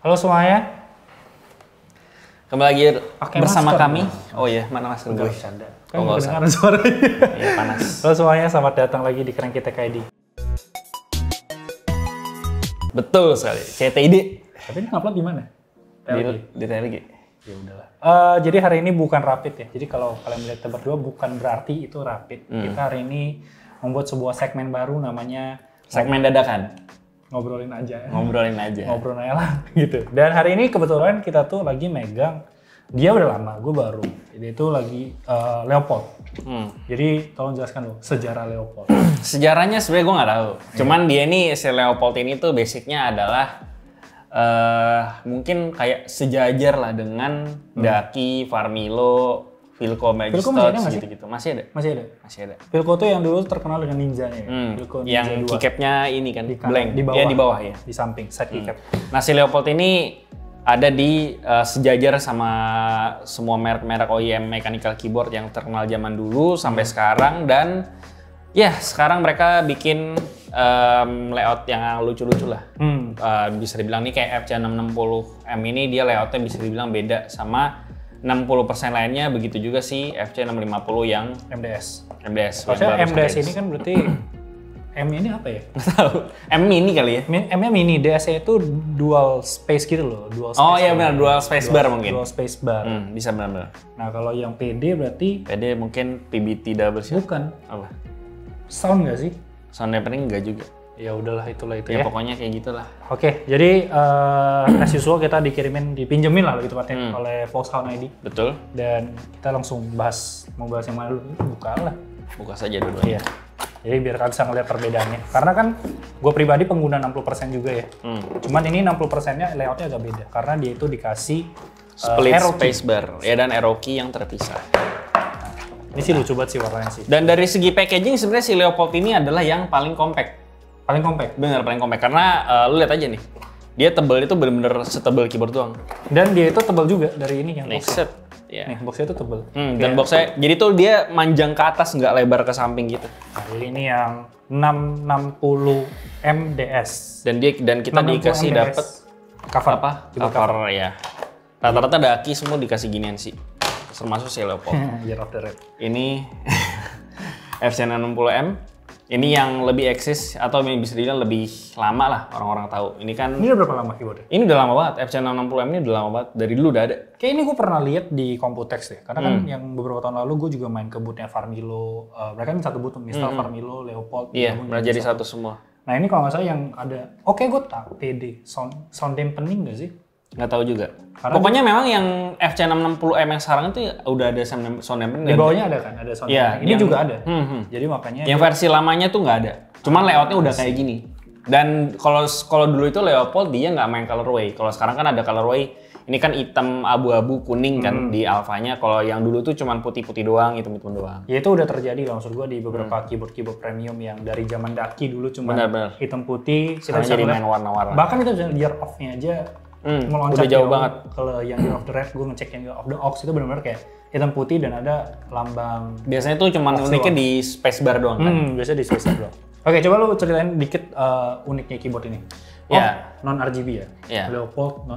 Halo semuanya. Kembali lagi bersama masker, kami. Oh iya, mana masker gue? Bercanda. Oh, nggak usah. Kedengaran suaranya. Iya, panas. Halo semuanya, selamat datang lagi di Cranky Tech ID. Betul sekali. CTID. Tapi ini upload di mana? Di TLG. Ya udahlah. Jadi hari ini bukan rapid ya. Jadi kalau kalian melihat kita berdua bukan berarti itu rapid. Kita hari ini membuat sebuah segmen baru namanya Segmen dadakan. ngobrolin aja. Ngobrolin aja. Ngobrol aja lah gitu. Dan hari ini kebetulan kita tuh lagi megang, dia udah lama, gue baru. Jadi itu lagi Leopold. Jadi tolong jelaskan dulu sejarah Leopold. Sejarahnya sebenarnya gue nggak tahu. Cuman dia ini si Leopold ini tuh basicnya adalah mungkin kayak sejajar lah dengan Daki, Farmilo, Philco, Magistots gitu-gitu. Masih ada? Masih ada. Masih ada. Philco tuh yang dulu terkenal dengan ninjanya ya. Philco Ninja Yang 2. keycapnya ini kan, Di kanan, blank. di bawah. Iya, di bawah ya. Di samping, side keycap. Nah, si Leopold ini ada di sejajar sama semua merek-merek OEM mechanical keyboard yang terkenal zaman dulu sampai sekarang, dan ya sekarang mereka bikin layout yang lucu-lucu lah. Bisa dibilang nih kayak FC660M ini dia layoutnya bisa dibilang beda sama 60% lainnya, begitu juga si FC650 yang MDS. Soalnya MDS ini kan berarti M ini apa ya? nggak tahu. M mini kali ya? M-nya mini, DS-nya itu dual space gitu loh. Dual space Oh iya benar, dual space bar mungkin. Dual space bar. Bisa benar-benar. Nah kalau yang PD berarti PD mungkin PBT double shot. bukan. Apa? Sound nggak sih? Sound dampening enggak juga. Ya udahlah itulah itu Ya ya. pokoknya kayak gitulah. Oke, jadi as usual kita dipinjemin lah lebih tepatnya oleh Foxhound ID. Betul. Dan kita langsung mau bahas yang mana dulu? Buka lah. Buka saja dulu. Iya. Jadi biar kalian bisa ngeliat perbedaannya. Karena kan gue pribadi pengguna 60% juga ya. Cuman ini 60%-nya layoutnya agak beda. Karena dia itu dikasih Split arrow key. spacebar ya, dan arrow key yang terpisah. Ini sih lucu banget sih warnanya sih. Dan dari segi packaging sebenarnya si Leopold ini adalah yang paling compact. Paling compact. Bener, paling compact. Karena lu lihat aja nih. Dia tebel itu bener-bener setebel keyboard doang. Dan dia itu tebal juga dari ini yang Nih, boxnya. set. Ya. Nih, boxnya itu tebal. Dan boxnya, jadi tuh dia manjang ke atas, nggak lebar ke samping gitu. Nah, jadi ini yang 660 MDS. Dan kita 660 dikasih MDS. dapat cover apa? Cover ya. Rata-rata Daki semua dikasih ginian sih. Termasuk si Leopold. Year of the Red. Ini FC660M. Ini yang lebih eksis atau bisa dibilang lebih lama lah orang-orang tahu. Ini kan Ini udah berapa lama keyboardnya? ini udah lama banget. FC660M ini udah lama banget. Dari dulu udah ada. Kayak ini gue pernah lihat di Computex deh. Karena kan yang beberapa tahun lalu gue juga main ke bootnya Farmilo. Mereka kan satu boot, Mistal, Farmilo, Leopold. Iya, digabung udah jadi satu semua. Nah ini kalau nggak salah yang ada, oke gue tahu PD, sound dampening nggak sih? Nggak tahu juga. Karena Pokoknya memang yang FC660M yang sekarang itu udah ada sound dampening. Di bawahnya ada kan, ada sound Iya, dampening. Ini yang- juga ada. Jadi makanya Yang versi lamanya tuh nggak ada. Cuman layoutnya udah kayak gini. Dan kalau dulu itu Leopold dia nggak main colorway. Kalau sekarang kan ada colorway. Ini kan hitam abu-abu kuning kan di alfanya. Kalau yang dulu tuh cuman putih-putih doang, hitam-hitam doang. ya itu udah terjadi lah maksud gue di beberapa keyboard premium yang dari zaman Daki dulu cuma Benar-benar. hitam putih. Kita Sekarang bisa jadi ngeliat- main warna-warna. Bahkan kita bisa year off-nya aja meloncat udah jauh banget. Kalau yang Year of the Red, gue ngecek yang Year of the Ox itu benar-benar kayak hitam putih dan ada lambang. Biasanya tuh cuman uniknya di spacebar doang kan. Biasanya di space doang. Oke, coba lu ceritain dikit uniknya keyboard ini. Ya. Non RGB ya? Iya. Leopold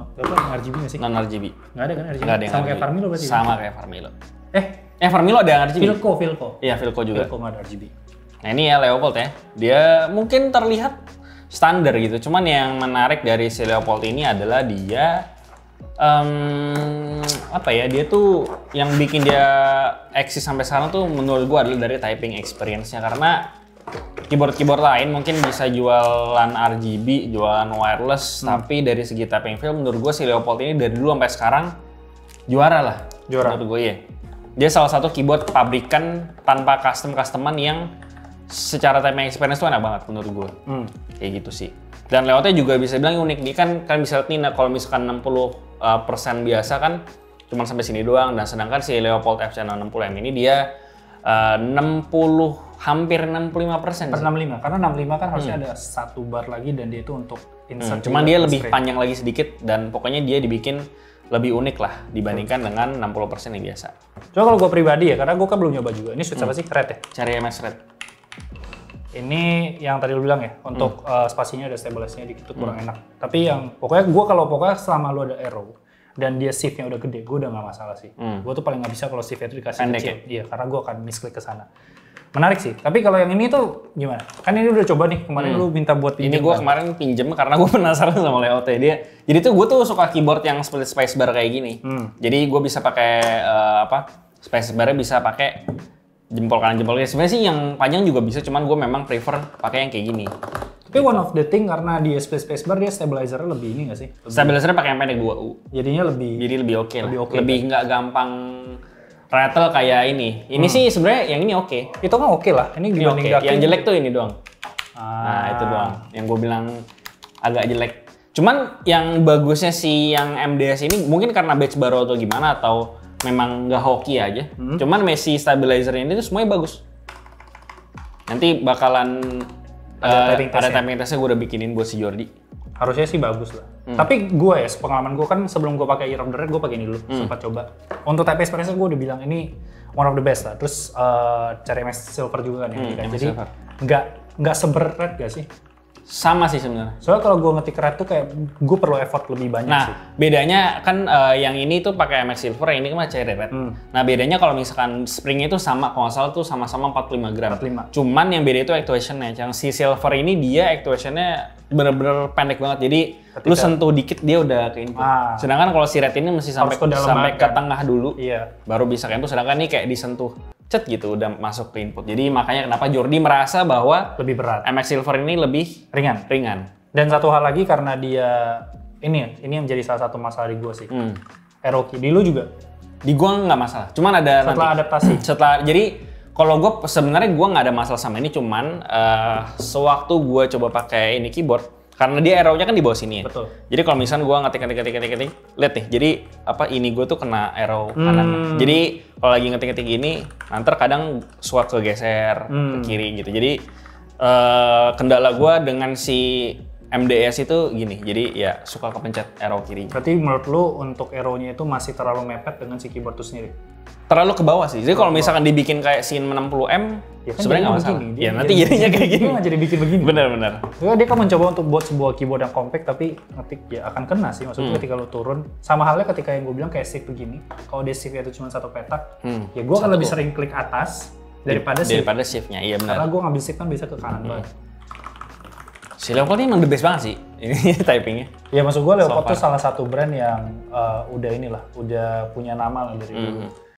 RGB nggak sih? Non RGB. Nggak ada kan RGB? Nggak ada yang Sama RGB. kayak Farmilo berarti? Sama kayak Farmilo. Eh, Farmilo ada yang RGB. Philco. Iya, Philco juga. Philco nggak ada RGB. Nah ini ya Leopold ya. Dia mungkin terlihat standar gitu. Cuman yang menarik dari si Leopold ini adalah dia apa ya? Dia tuh yang bikin dia eksis sampai sekarang tuh menurut gua adalah dari typing experience-nya, karena keyboard lain mungkin bisa jualan RGB, jualan wireless, tapi dari segi typing feel menurut gua si Leopold ini dari dulu sampai sekarang juara lah. Juara. Menurut gua ya. Dia salah satu keyboard pabrikan tanpa customan yang secara typing experience tuh enak banget menurut gue. Kayak gitu sih. Dan layoutnya juga bisa bilang unik. Dia kan bisa lihat nih, nah, kalau misalkan 60% biasa kan cuma sampai sini doang. Dan sedangkan si Leopold FC660M ini dia 60, hampir 65%. Per 65, karena 65 kan harusnya ada satu bar lagi dan dia itu untuk insert. Cuman dia lebih straight. panjang lagi sedikit dan pokoknya dia dibikin lebih unik lah dibandingkan dengan 60% yang biasa. Coba kalau gue pribadi ya, karena gue kan belum nyoba juga. Ini switch apa sih? Red ya? Cari MS Red. Ini yang tadi lu bilang ya, untuk spasinya ada stabilizernya dikit tuh kurang enak. Tapi yang pokoknya pokoknya selama lu ada aero dan dia shiftnya udah gede, gue udah nggak masalah sih. Gue tuh paling nggak bisa kalau shiftnya itu dikasih Pendek kecil. Iya, karena gue akan misklik ke sana. Menarik sih. Tapi kalau yang ini tuh gimana? Kan ini udah coba nih kemarin lu minta buat pinjam. Ini gue kemarin pinjem karena gue penasaran sama layoutnya dia. Jadi tuh gue tuh suka keyboard yang split spacebar kayak gini. Jadi gue bisa pakai spacebarnya bisa pakai jempol kanan jempol kiri. Sebenarnya sih yang panjang juga bisa, cuman gue memang prefer pakai yang kayak gini. Tapi one of the thing karena dia spacebar dia stabilizernya lebih ini nggak sih? Stabilizernya pakai yang pendek 2U. Jadinya lebih. Jadi lebih oke lah. Lebih Lebih nggak gampang rattle kayak ini. Ini sih sebenarnya yang ini oke. Itu kan oke lah. Ini Ini dibanding oke. Daki. Yang jelek tuh ini doang. Nah itu doang. Yang gue bilang agak jelek. Cuman yang bagusnya si yang MDS ini mungkin karena batch baru atau gimana atau memang nggak hoki aja. Cuman Messi stabilizer ini tuh semuanya bagus. Nanti bakalan ada typing testnya gue udah bikinin buat si Jordi. Harusnya sih bagus lah. Tapi gue ya, pengalaman gue kan sebelum gue pakai Ear of the Red, gue pakai ini dulu, sempat coba. Untuk type experience gue udah bilang ini one of the best lah. Terus cari MS Silver juga kan ya. Jadi nggak seberat gak sih? Sama sih sebenarnya. Soalnya kalau gue ngetik red tuh kayak gue perlu effort lebih banyak sih. Nah, bedanya kan yang ini tuh pakai MX Silver, yang ini kan cherry red. Nah, bedanya kalau misalkan springnya itu sama, kalau nggak salah tuh sama-sama 45 gram. 45. Cuman yang beda itu actuationnya. Yang si Silver ini dia actuationnya bener-bener pendek banget. Jadi lu sentuh dikit dia udah ke input. Sedangkan kalau si red ini mesti sampai ke tengah dulu. Iya. Baru bisa ke input. Sedangkan ini kayak disentuh cet gitu udah masuk ke input. Jadi makanya kenapa Jordi merasa bahwa lebih berat. MX Silver ini lebih ringan. Dan satu hal lagi karena dia ini yang menjadi salah satu masalah di gue sih. Aero key di lu juga. Di gua nggak masalah. Cuman ada setelah adaptasi. Jadi kalau gue sebenarnya gua nggak ada masalah sama ini, cuman sewaktu gua coba pakai ini keyboard karena dia arrow-nya kan di bawah sini ya. Betul. Jadi kalau misalnya gua ngetik, lihat nih. Jadi ini gua tuh kena arrow kanan. Jadi kalau lagi ngetik ini, nanti kadang suka kegeser ke kiri gitu. Jadi kendala gua dengan si MDS itu gini. Jadi ya suka kepencet arrow kiri. Berarti menurut lu untuk arrow-nya itu masih terlalu mepet dengan si keyboard itu sendiri? Terlalu ke bawah sih. Jadi kalau misalkan dibikin kayak scene 60M, ya kan sebenarnya nggak masalah. Ya nanti jadinya kayak gini. Dia nggak jadi bikin begini. Benar. Dia kan mencoba untuk buat sebuah keyboard yang compact tapi ngetik ya akan kena sih. Maksudnya ketika lo turun, sama halnya ketika yang gue bilang kayak shift begini. Kalau dia shift itu cuma satu petak, ya gue akan lebih sering klik atas daripada shift-nya. Iya benar. Karena gue ngambil shift kan bisa ke kanan banget. Si Leopold ini emang the best banget sih ini typingnya. Ya maksud gue Leopold tuh salah satu brand yang udah punya nama lah dari dulu.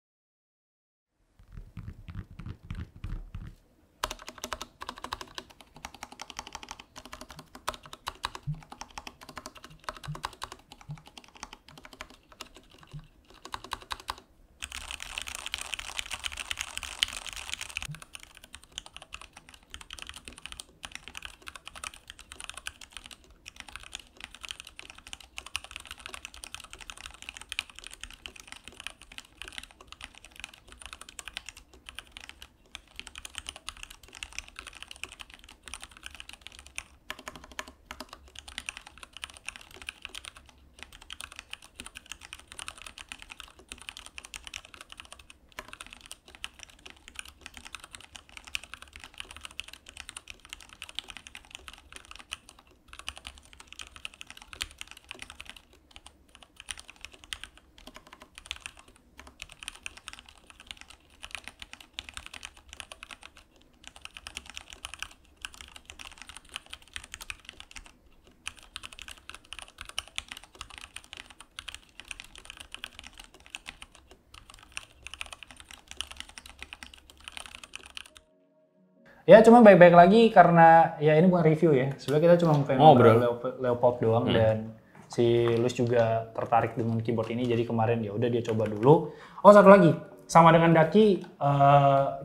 Ya cuma baik-baik lagi karena ya ini bukan review ya. Sebenarnya kita cuma pengen ngobrol Leopold doang dan si Luis juga tertarik dengan keyboard ini jadi kemarin ya udah dia coba dulu. Oh satu lagi, sama dengan Daki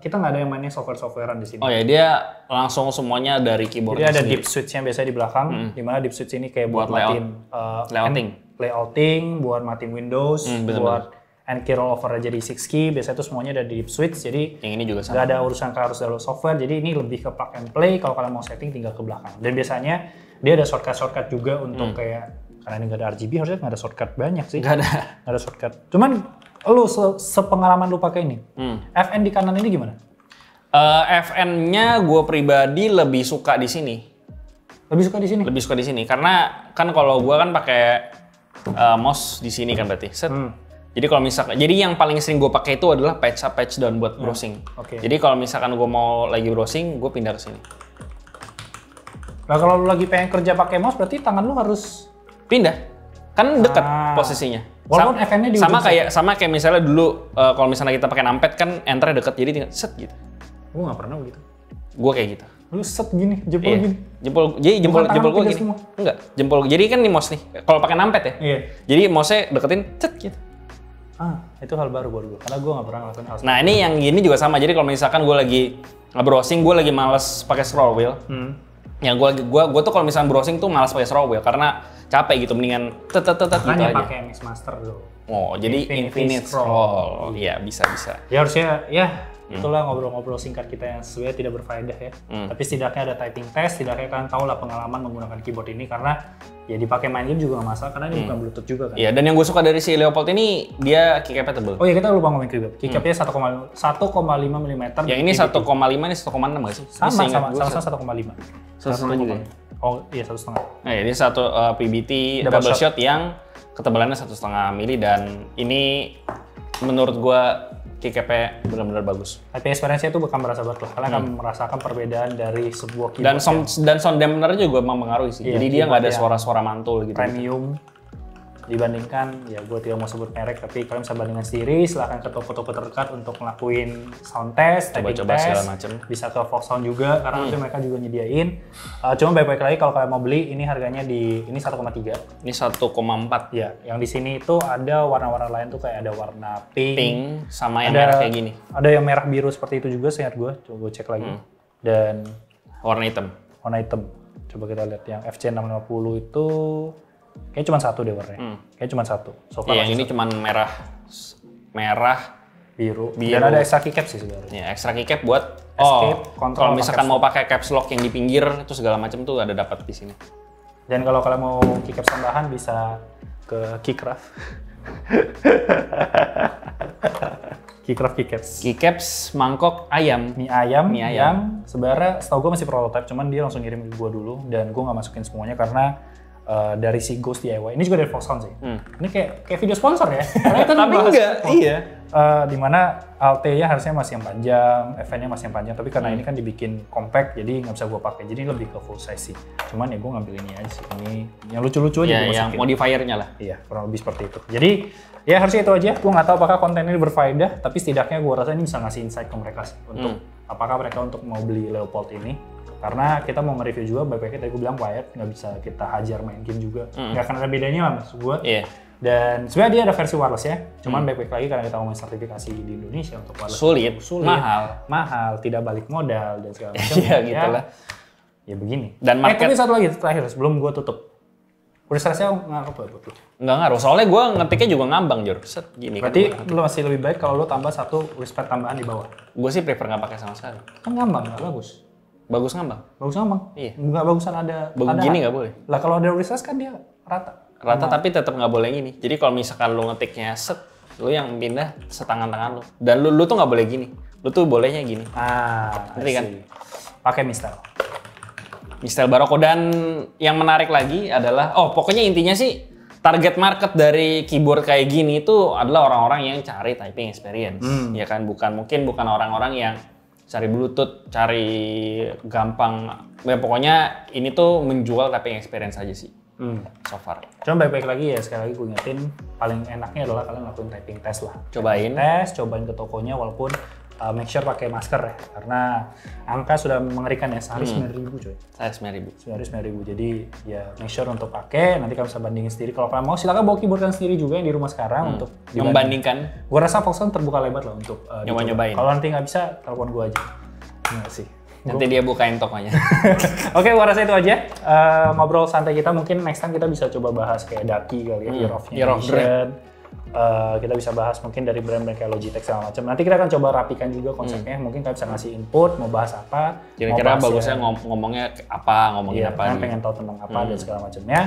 kita nggak ada yang mainnya software-softwarean di sini. Oh ya dia langsung semuanya dari keyboard. Jadi ada deep switch-nya biasanya di belakang, di mana deep switch ini kayak buat layouting, buat matiin Windows, buat and key rollover aja di 6 key, biasanya itu semuanya ada di deep switch, jadi yang ini juga sama. Nggak ada urusan harus download software, jadi ini lebih ke plug and play, kalau kalian mau setting tinggal ke belakang. Dan biasanya dia ada shortcut juga untuk kayak, karena ini nggak ada RGB, harusnya nggak ada shortcut banyak sih. Nggak ada shortcut. Cuman lu sepengalaman lu pakai ini, FN di kanan ini gimana? FN-nya gue pribadi lebih suka di sini. Lebih suka di sini? Lebih suka di sini karena kan kalau gue kan pakai mouse di sini kan berarti. Set. Jadi kalau misalkan, jadi yang paling sering gue pakai itu adalah patch up, patch down buat browsing. Okay. Jadi kalau misalkan gue mau lagi browsing, gue pindah ke sini. Nah kalau lu lagi pengen kerja pakai mouse, berarti tangan lu harus pindah, kan dekat posisinya. Walaupun FN-nya di sama kayak misalnya dulu kalau misalnya kita pakai numpad kan enternya dekat, jadi tinggal set gitu. Gue nggak pernah begitu. Gue kayak gitu. Lu set gini, jempol gini. Jempol gue gini. Semua. Enggak, jempol. Jadi kan nih mouse nih. Kalau pakai numpad ya. Iya. Jadi mouse-nya deketin set gitu. Itu hal baru buat gue. Karena gue nggak pernah ngelakuin hal. Nah, ini yang gini juga sama. Jadi kalau misalkan gue lagi browsing, gue lagi males pakai scroll wheel. Yang gue tuh kalau misalkan browsing tuh malas pakai scroll wheel karena capek gitu, mendingan gitu aja. Hanya pakai MX Master dulu. Oh, jadi infinite scroll. Iya, bisa. Ya harusnya itulah ngobrol-ngobrol singkat kita yang sebenarnya tidak berfaedah ya. Tapi setidaknya ada typing test, setidaknya kalian tahu lah pengalaman menggunakan keyboard ini karena ya dipakai main game juga nggak masalah karena ini bukan Bluetooth juga kan. Iya, dan yang gue suka dari si Leopold ini dia keycapnya tebel. Oh iya, kita lupa ngomongin keycap. Keycapnya 1,5 mm. Yang ini 1,5, ini 1,6 nggak sih? Sama 1,5. 1,5 juga. Oh iya 1,5. Nah, ini satu PBT double shot yang ketebalannya 1,5 mili dan ini menurut gue keycapnya benar-benar bagus. Tapi experience-nya itu bakal berasa banget lah. Kalian akan merasakan perbedaan dari sebuah keyboard. Dan sound dampener juga memang mengaruhi sih. Jadi dia nggak ada suara-suara mantul gitu. Premium dibandingkan, ya gue tidak mau sebut merek, tapi kalian bisa bandingkan sendiri. Silahkan ke toko-toko terdekat untuk ngelakuin sound test, typing test. Segala macam. Bisa ke Foxhound juga, karena nanti mereka juga nyediain. Cuma baik-baik lagi kalau kalian mau beli, ini harganya ini 1,3. Ini 1,4. Ya, yang di sini itu ada warna-warna lain tuh kayak ada warna pink sama yang merah kayak gini. Ada yang merah biru seperti itu juga, seingat gue. Coba gue cek lagi. Dan warna hitam. Coba kita lihat yang FC650 itu kayaknya cuma satu deh warnanya. Kayaknya cuma satu. Yang ini cuma merah, biru. Dan ada extra keycap sih sebenarnya. Ya, extra keycap buat kontrol. Kalau misalkan mau pakai caps lock yang di pinggir itu segala macam tuh ada dapat di sini. Dan kalau kalian mau keycap tambahan bisa ke Keycraft. Keycraft keycaps. Keycaps mangkok ayam. Mie ayam. Yang sebenarnya setahu gue masih prototype, cuman dia langsung ngirim ke gue dulu dan gue nggak masukin semuanya karena dari si Ghost DIY. Ini juga dari Foxhound sih. Ini kayak video sponsor ya. Tapi enggak, iya. Dimana ALT-nya harusnya masih yang panjang, FN-nya masih yang panjang, tapi karena ini kan dibikin compact, jadi nggak bisa gue pakai. Jadi lebih ke full size sih. Cuman ya gue ngambil ini aja sih. Ini yang lucu-lucu aja gue masukin. Yang modifiernya lah. Iya, kurang lebih seperti itu. Jadi ya harusnya itu aja. Gue nggak tahu apakah konten ini berfaedah, tapi setidaknya gue rasa ini bisa ngasih insight ke mereka sih. Untuk apakah mereka untuk mau beli Leopold ini. Karena kita mau nge-review juga, baik-baiknya tadi gue bilang wired, nggak bisa kita hajar main game juga. Nggak akan ada bedanya lah maksud gue. Yeah. Dan sebenarnya dia ada versi wireless ya, cuman baik-baik lagi karena kita ngomongin sertifikasi di Indonesia untuk wireless. Sulit, mahal, tidak balik modal dan segala macam. Iya gitulah. Ya begini. Dan market... tapi satu lagi terakhir sebelum gue tutup. Prosesnya ngaruh apa buat lu? Nggak ngaruh, soalnya gue ngetiknya juga ngambang, Jor. Set, gini. Berarti kan lu masih lebih baik kalau lu tambah satu wristpad tambahan di bawah? Gue sih prefer nggak pakai sama sekali. Kan ngambang, nggak bagus. Bagus ngambang? Bagus ngambang? Iya. Nggak bagusan ada... Gini nggak boleh? Lah kalau ada wristpad kan dia rata. Rata tapi tetap nggak boleh gini. Jadi kalau misalkan lu ngetiknya set, lu yang pindah setangan-tangan lu. Dan lu tuh nggak boleh gini. Lu tuh bolehnya gini. Ngerti kan? Pakai Mistel. Mistel Barocco. Dan yang menarik lagi adalah, pokoknya intinya sih target market dari keyboard kayak gini itu adalah orang-orang yang cari typing experience. Ya kan, bukan orang-orang yang cari Bluetooth, cari gampang. Ya pokoknya ini tuh menjual typing experience aja sih. So far. Cuma baik-baik lagi ya, sekali lagi gue ingetin paling enaknya adalah kalian lakuin typing test lah. Cobain ke tokonya walaupun make sure pakai masker ya. Karena angka sudah mengerikan ya, sehari 9.000 coy. Sehari 9.000. Jadi ya make sure untuk pakai, nanti kalian bisa bandingin sendiri. Kalau kalian mau silakan bawa keyboard kalian sendiri juga yang di rumah sekarang untuk membandingkan. Gue rasa Foxhound terbuka lebar lah untuk nyoba-nyobain. Kalau nanti nggak bisa, telepon gue aja. Enggak sih. Nanti dia bukain tokonya. Oke, gua rasa itu aja. Ngobrol santai kita, mungkin next time kita bisa coba bahas kayak Daki kali ya, Year of Dread. Kita bisa bahas mungkin dari brand-brand kayak Logitech segala macam. Nanti kita akan coba rapikan juga konsepnya. Mungkin kita bisa ngasih input, mau bahas apa. Kira-kira bagusnya ngomongnya apa, ngomongin apa. Iya, pengen tahu tentang apa dan segala macamnya.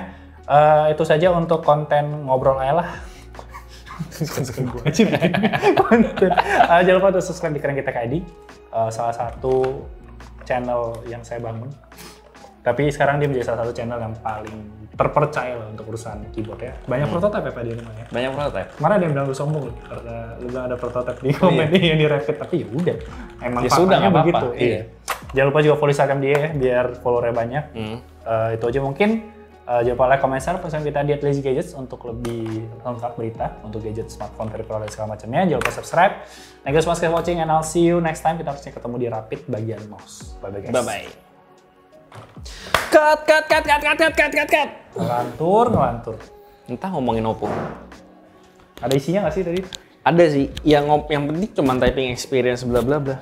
Itu saja untuk konten ngobrol aja lah. Suka gue aja konten. Jangan lupa untuk subscribe di Keren Kita ID, salah satu channel yang saya bangun. Tapi sekarang dia menjadi salah satu channel yang paling terpercaya lah untuk urusan keyboard ya. Banyak prototipe ya Pak di rumah ya. Banyak prototipe. Kemarin ada yang bilang lu sombong loh, karena lu bilang ada prototipe di komen yang di rapid, tapi ya udah. Emang ya sudah nggak begitu. apa-apa. Iya. Jangan lupa juga follow Instagram dia ya, biar followernya banyak. Itu aja mungkin. Jangan lupa like, comment, share pesan kita di @lazy gadgets untuk lebih lengkap berita untuk gadget, smartphone, peripheral dan segala macamnya. Jangan lupa subscribe. Thank you so much for watching and I'll see you next time. Kita harusnya ketemu di rapid bagian mouse. Bye bye guys. Bye bye. Cut. Ngelantur. Entah ngomongin Oppo. Ada isinya nggak sih tadi? Ada sih. Yang penting cuma typing experience bla bla bla.